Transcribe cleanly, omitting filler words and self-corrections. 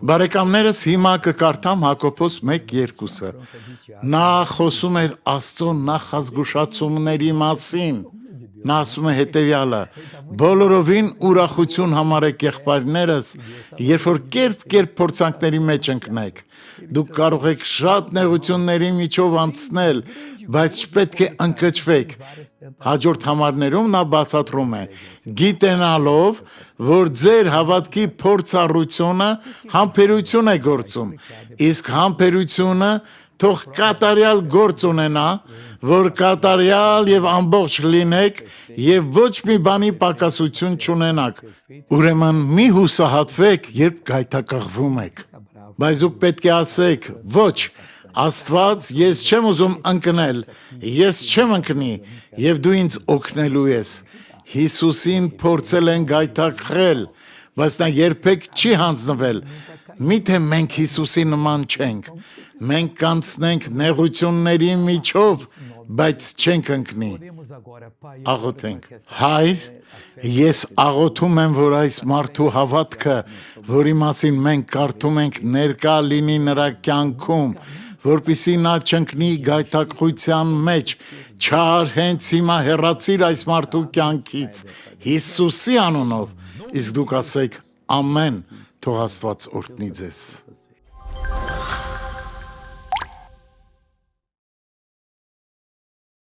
Բարեկամներս հիմա կկարդամ Հակոբոս 1:2-ը։ Նա խոսում էր Աստծո նախազգուշացումների մասին։ Նա ասում է հետևյալը. բոլորովին ուրախություն համարեք եղբայրներս, երբ որ կերպ փորձանքների մեջ ընկնեք։ Դուք կարող եք շատ նեղությունների միջով անցնել, բայց չպետք է ընկճվեք։ Հաջորդ համարներում նա բացատրում է. գիտենալով, որ ձեր հավատքի փորձառությունը համբերություն է գործում, իսկ համբերությունը թող կատարյալ գործ ունենա, որ կատարյալ եւ ամբողջ լինեք եւ ոչ մի բանի պակասություն չունենաք։ Ուրեմն մի հուսահատվեք, երբ գայթակղվում եք։ Բայց դուք պետք է ասեք. ոչ, Աստված, ես չեմ ուզում ընկնել, ես չեմ ընկնի եւ դու ինձ օգնելու ես։ Հիսուսին փորձել են գայթակղել, բայց նա երբեք չի հանձնվել։ Միթե մենք Հիսուսի նման չենք։ Մենք կանցնենք նեղությունների միջով, բայց չենք ընկնի։ Աղոթենք։ Հայր, ես աղոթում եմ, որ այս մարդու հավատքը, որի մասին մենք կարդում ենք, ներկա լինի նրա կյանքում, որպեսզի նա չընկնի գայթակղության մեջ, չար հենց հիմա հեռացիր այս մարդու կյանքից, Հիսուսի անունով, իսկ դուք ասեք ամեն, թող Աստված օրհնի ձեզ։